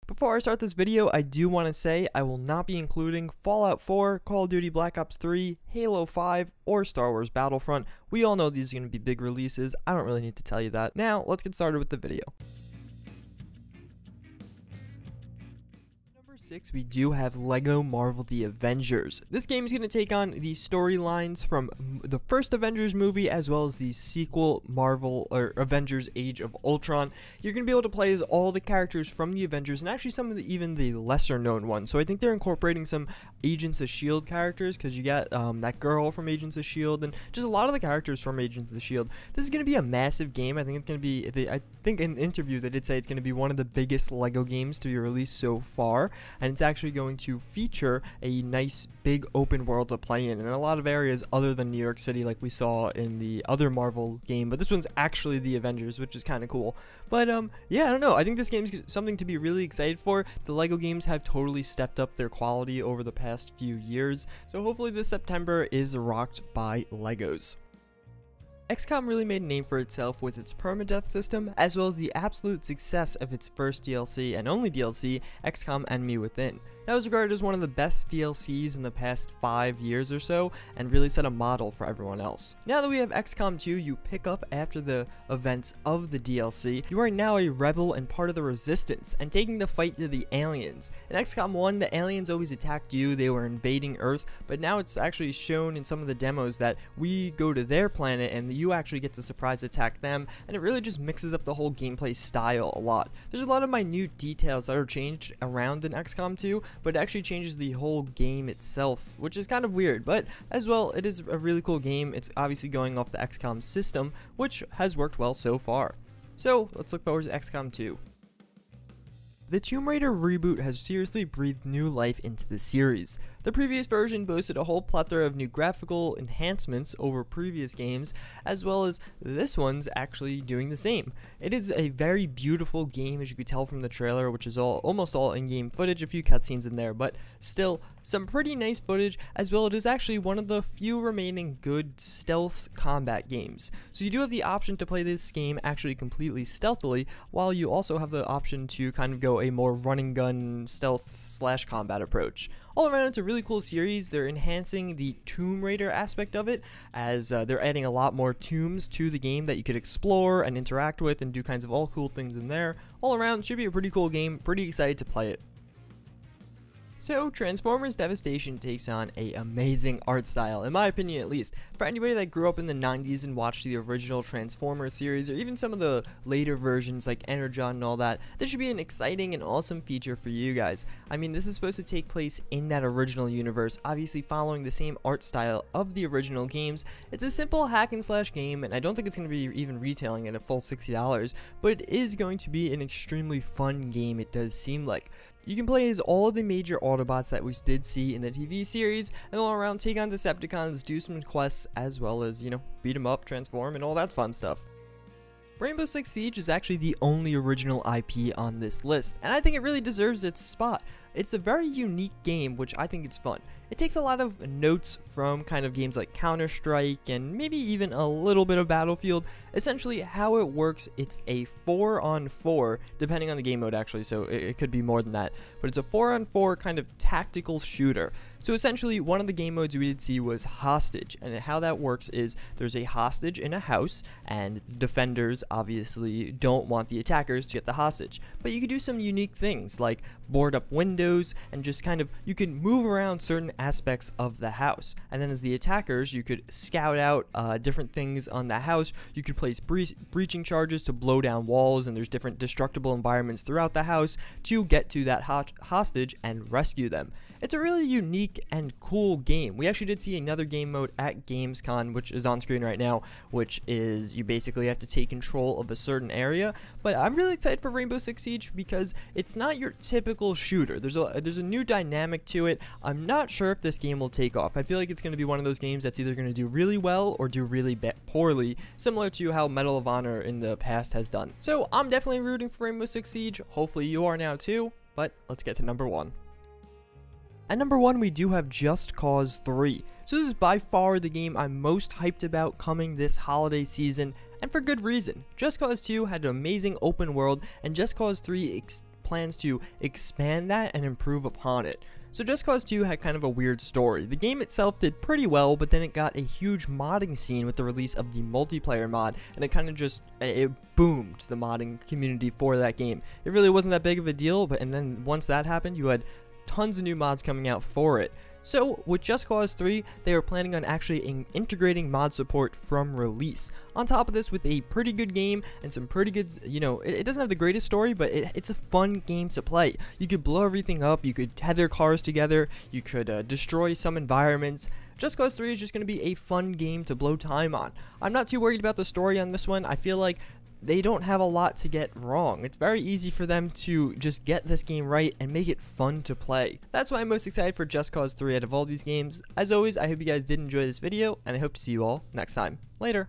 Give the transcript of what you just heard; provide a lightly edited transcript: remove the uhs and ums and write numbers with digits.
Before I start this video, I do want to say I will not be including Fallout 4, Call of Duty Black Ops 3, Halo 5, or Star Wars Battlefront. We all know these are going to be big releases. I don't really need to tell you that. Now, let's get started with the video. Number 6, we do have LEGO Marvel The Avengers. This game is going to take on the storylines from the first Avengers movie as well as the sequel Marvel or Avengers Age of Ultron. You're going to be able to play as all the characters from the Avengers and actually some of even the lesser known ones. So I think they're incorporating some Agents of S.H.I.E.L.D. characters because you got that girl from Agents of S.H.I.E.L.D. and just a lot of the characters from Agents of S.H.I.E.L.D. This is going to be a massive game. I think it's going to be, I think in an interview they did say it's going to be one of the biggest LEGO games to be released so far. And it's actually going to feature a nice big open world to play in a lot of areas other than New York City like we saw in the other Marvel game, but this one's actually the Avengers, which is kind of cool. But yeah, I don't know, I think this game's something to be really excited for. The LEGO games have totally stepped up their quality over the past few years, so hopefully this September is rocked by LEGOs. XCOM really made a name for itself with its permadeath system, as well as the absolute success of its first DLC and only DLC, XCOM Enemy Within. That was regarded as one of the best DLCs in the past 5 years or so, and really set a model for everyone else. Now that we have XCOM 2, you pick up after the events of the DLC. You are now a rebel and part of the resistance, and taking the fight to the aliens. In XCOM 1, the aliens always attacked you, they were invading Earth, but now it's actually shown in some of the demos that we go to their planet and you actually get to surprise attack them, and it really just mixes up the whole gameplay style a lot. There's a lot of minute details that are changed around in XCOM 2, but it actually changes the whole game itself, which is kind of weird, but as well, it is a really cool game. It's obviously going off the XCOM system, which has worked well so far. So let's look forward to XCOM 2. The Tomb Raider reboot has seriously breathed new life into the series. The previous version boasted a whole plethora of new graphical enhancements over previous games, as well as this one's actually doing the same. It is a very beautiful game, as you could tell from the trailer, which is almost all in-game footage, a few cutscenes in there, but still some pretty nice footage, as well. It is actually one of the few remaining good stealth combat games. So you do have the option to play this game actually completely stealthily, while you also have the option to kind of go a more running gun stealth slash combat approach. All around, it's a really cool series. They're enhancing the Tomb Raider aspect of it, as they're adding a lot more tombs to the game that you could explore and interact with and do kinds of all cool things in there. All around, should be a pretty cool game. Pretty excited to play it. So, Transformers Devastation takes on an amazing art style, in my opinion at least. For anybody that grew up in the 90s and watched the original Transformers series, or even some of the later versions like Energon and all that, this should be an exciting and awesome feature for you guys. I mean, this is supposed to take place in that original universe, obviously following the same art style of the original games. It's a simple hack and slash game, and I don't think it's going to be even retailing at a full $60, but it is going to be an extremely fun game, it does seem like. You can play as all of the major Autobots that we did see in the TV series, and all around take on Decepticons, do some quests, as well as, you know, beat them up, transform, and all that fun stuff. Rainbow Six Siege is actually the only original IP on this list, and I think it really deserves its spot. It's a very unique game, which I think is fun. It takes a lot of notes from kind of games like Counter-Strike and maybe even a little bit of Battlefield. Essentially, how it works, it's a 4-on-4, depending on the game mode actually, so it could be more than that. But it's a 4-on-4 kind of tactical shooter. So essentially, one of the game modes we did see was Hostage, and how that works is there's a hostage in a house, and the defenders obviously don't want the attackers to get the hostage. But you can do some unique things, like board up windows, and just kind of, you can move around certain aspects of the house. And then as the attackers, you could scout out different things on the house. You could place breaching charges to blow down walls, and there's different destructible environments throughout the house to get to that hostage and rescue them. It's a really unique and cool game. We actually did see another game mode at Gamescom, which is on screen right now, which is you basically have to take control of a certain area. But I'm really excited for Rainbow Six Siege because it's not your typical shooter. There's a new dynamic to it. I'm not sure if this game will take off. I feel like it's going to be one of those games that's either going to do really well or do really poorly, similar to how Medal of Honor in the past has done. So I'm definitely rooting for Rainbow Six Siege. Hopefully you are now too. But let's get to number 1. At number 1, we do have Just Cause 3. So this is by far the game I'm most hyped about coming this holiday season, and for good reason. Just Cause 2 had an amazing open world, and Just Cause 3 plans to expand that and improve upon it. So Just Cause 2 had kind of a weird story. The game itself did pretty well, but then it got a huge modding scene with the release of the multiplayer mod, and it kind of just, it boomed the modding community for that game. It really wasn't that big of a deal, and then once that happened, you had tons of new mods coming out for it. So with Just Cause 3, they are planning on actually integrating mod support from release. On top of this, with a pretty good game and some pretty good, it doesn't have the greatest story, but it's a fun game to play. You could blow everything up, you could tether cars together, you could destroy some environments. Just Cause 3 is just going to be a fun game to blow time on. I'm not too worried about the story on this one. I feel like they don't have a lot to get wrong. It's very easy for them to just get this game right and make it fun to play. That's why I'm most excited for Just Cause 3 out of all these games. As always, I hope you guys did enjoy this video, and I hope to see you all next time. Later.